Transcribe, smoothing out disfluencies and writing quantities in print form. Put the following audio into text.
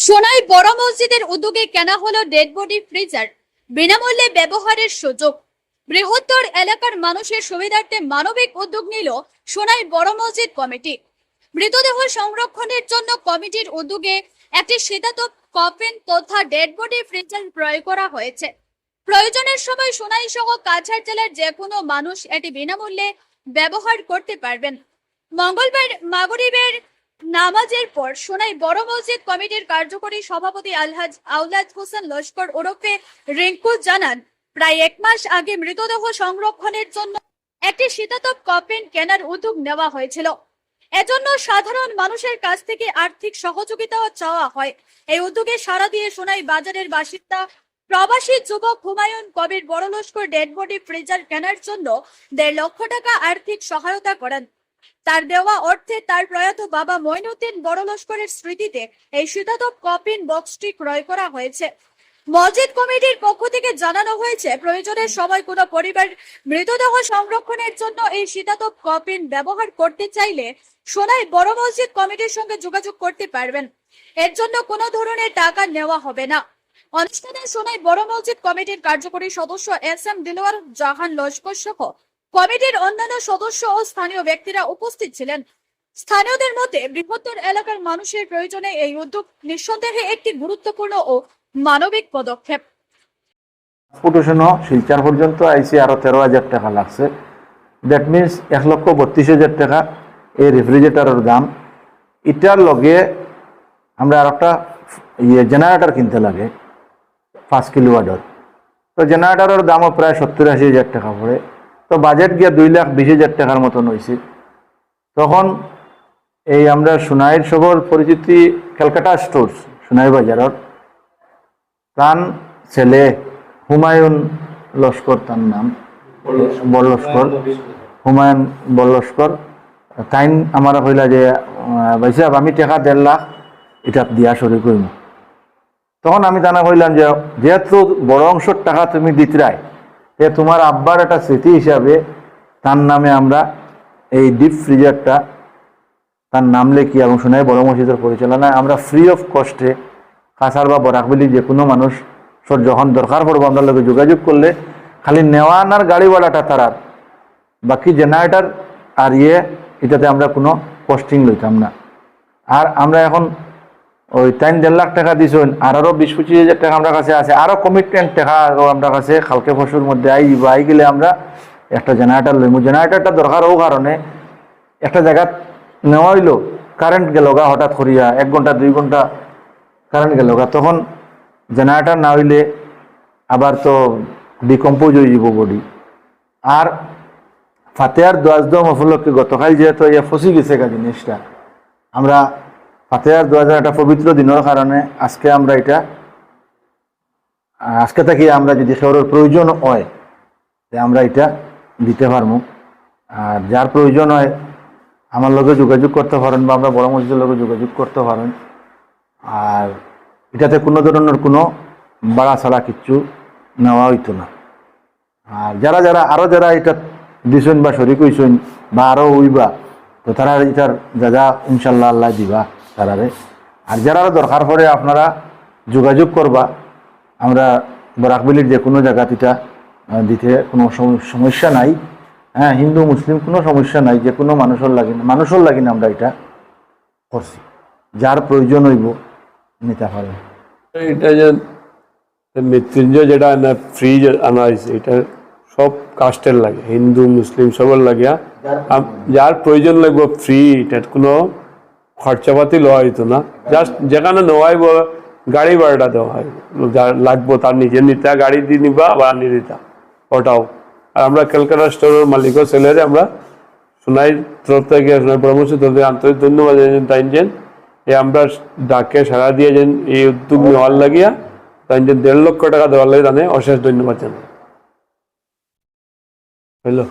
সোনাই বড় মসজিদের উদ্যোগে কেনা হলো ডেড বডি ফ্রিজার, বিনামূল্যে ব্যবহারের সুযোগ। বৃহত্তর এলাকার মানুষের সুবিধার্থে মানবিক উদ্যোগ নিল সোনাই বড় মসজিদ কমিটি। মৃতদেহ সংরক্ষণের জন্য কমিটির উদ্যোগে একটি শীতাতপ কফিন তথা ডেড বডি ফ্রিজার ক্রয় করা হয়েছে। প্রয়োজনের সময় সোনাই সহ কাছাড় জেলার যে কোনো মানুষ এটি বিনামূল্যে ব্যবহার করতে পারবেন। মঙ্গলবার মাগরিবের নামাজের পর সোনাই বড় মসজিদ কমিটির কার্যকরী সভাপতি আলহাজ আওলাদ হোসেন লস্কর ওরফে রিঙ্কু জানান, প্রায় 1 মাস আগে মৃতদেহ সংরক্ষণের জন্য একটি শীতাতপ কফিন কেনার উদ্যোগ নেওয়া হয়েছিল। এজন্য সাধারণ মানুষের কাছ থেকে আর্থিক সহযোগিতাও চাওয়া হয়। এই উদ্যোগে সাড়া দিয়ে সোনাই বাজারের বাসিন্দা প্রবাসী যুবক হুমায়ুন কবির বড় লস্কর ডেড বডি ফ্রিজার কেনার জন্য 1.5 লক্ষ টাকা আর্থিক সহায়তা করেন। তার দেওয়া অর্থে তার প্রয়াত বাবা মঈনুদ্দিন বড় লস্করের স্মৃতিতে এই শীতাতপ কফিন বক্সটি ক্রয় করা হয়েছে। মসজিদ কমিটির পক্ষ থেকে জানানো হয়েছে, প্রয়োজনের সময় কোনো পরিবার মৃতদেহ সংরক্ষণের জন্য এই শীতাতপ কফিন ব্যবহার করতে চাইলে সোনাই বড় মসজিদ কমিটির সঙ্গে যোগাযোগ করতে পারবেন। এর জন্য কোনো ধরনের টাকা নেওয়া হবে না। অনুষ্ঠানে সোনাই বড় মসজিদ কমিটির কার্যকরী সদস্য এস.এম. দিলওয়ার জাহান লস্কর সহ কমিটির অন্যান্য সদস্য ও স্থানীয় ব্যক্তিরা উপস্থিত ছিলেন। স্থানীয়দের মতে বৃহত্তর এলাকার মানুষের প্রয়োজনে এই উদ্যোগ নিঃসন্দেহে একটি গুরুত্বপূর্ণ ও মানবিক পদক্ষেপ। শিলচর পর্যন্ত আইসি আরো 13,000 টাকা লাগছে। দ্যাট মিনস 1,32,000 টাকা এই রেফ্রিজারেটরের দাম। এটার লগে আমরা আর একটা জেনারেটর কিনতে লাগে 5 কিলোওয়াটের। তো জেনারেটরের দামও প্রায় 70-80,000 টাকা পড়ে। তো বাজেট গিয়ে 2,20,000 টাকার মতন হয়েছে। তখন এই আমরা সোনাইর সবর পরিচিতি ক্যালকাটা স্টোর্স সোনাই বাজারের তার ছেলে হুমায়ুন লস্কর, তার নাম বড় লস্কর, হুমায়ুন বড় লস্কর, তাই আমার কইলা যে ভাই সাহেব আমি টাকা 1.5 লাখ এটা দিয়া শুরু করব। তখন আমি জানা কইলাম যে যেহেতু বড় অংশের টাকা তুমি দিতরাই, এ তোমার আব্বার একটা স্মৃতি হিসাবে তার নামে আমরা এই ডিপ ফ্রিজারটা তার নাম লেখি এবং সোনাই বড় মসজিদের পরিচালনায় আমরা ফ্রি অফ কস্টে কাছাড় বা বরাকবেলি যে কোনো মানুষ যখন দরকার পড়বো আমরা লোকে যোগাযোগ করলে খালি নেওয়া আনার গাড়ি ভাড়াটা তারার, বাকি জেনারেটার আর এটাতে আমরা কোনো কস্টিং লইতাম না। আর আমরা এখন ওই 3-1.5 লাখ টাকা দিয়েছেন, আরও 20-25,000 টাকা আমরা কাছে আছে, আরও কমিটমেন্ট টাকা আমরা কাছে কালকে পরশুর মধ্যে আই গেলে আমরা একটা জেনারেটার লইমু। জেনারেটারটা দরকার ও কারণে একটা জায়গা নেওয়া হইলো, কারেন্ট গেল গা হঠাৎ করিয়া 1 ঘন্টা 2 ঘন্টা কারেন্ট গেল গা, তখন জেনারেটার না হইলে আবার তো ডিকম্পোজ হয়ে যাব বডি। আর ফাতেহার দোয়াজদম উপলক্ষে গতকাল যেহেতু ফসি গেছে গা জিনিসটা, আমরা ফাতেহার দোয়াজের একটা পবিত্র দিনের কারণে আজকে আমরা এটা আজকে থেকে আমরা যদি শহরের প্রয়োজন হয় আমরা এটা দিতে পারবো। আর যার প্রয়োজন হয় আমার লগে যোগাযোগ করতে পারেন বা আমরা বড় মসজিদের লগে যোগাযোগ করতে পারেন। আর এটাতে কোনো ধরনের কোনো বাড়া ছাড়া কিচ্ছু নেওয়া হইতো না। আর যারা যারা আরও যারা এটা দিছেন বা শরিক হইছেন বা আরও হইবা, তো তারা এটার যা ইনশাল্লাহ আল্লাহ দিবা তারারে। আর যারা দরকার পড়ে আপনারা যোগাযোগ করবা, আমরা বরাকবেলির যে কোনো জায়গা এটা দিতে কোনো সমস্যা নাই। হ্যাঁ, হিন্দু মুসলিম কোনো সমস্যা নাই, যে কোনো মানুষের লাগিন আমরা এটা করছি। যার প্রয়োজন হইব নিতে পারে। এটা যে মৃত্যুঞ্জয় যেটা ফ্রিজ আনা হয়েছে, এটা সব কাস্টের লাগে, হিন্দু মুসলিম সবার লাগে। যার প্রয়োজন লাগবে ফ্রি, এটার কোনো খরচাপাতি লওয়া হইতো না। জাস্ট যেখানে নেওয়াইব গাড়ি ভাড়াটা দেওয়া হয়, যার লাগবো তার নিজের নিতে গাড়ি দিয়ে নিবা আবার আনি দিতা ওটাও। আর আমরা ক্যালকাটা স্টোরের মালিকও ছেলেরে আমরা সোনাই তরফ থেকে সোনাই পরামর্শ তরফ থেকে আন্তরিক ধন্যবাদ তাই যেন আমরা ডাকে সাড়া দিয়ে যেন এই উদ্যোগ নেওয়ার লাগিয়া তাই যে 1.5 লক্ষ টাকা দেওয়ার লাগে, তাদের অশেষ ধন্যবাদ জানাই। হ্যালো।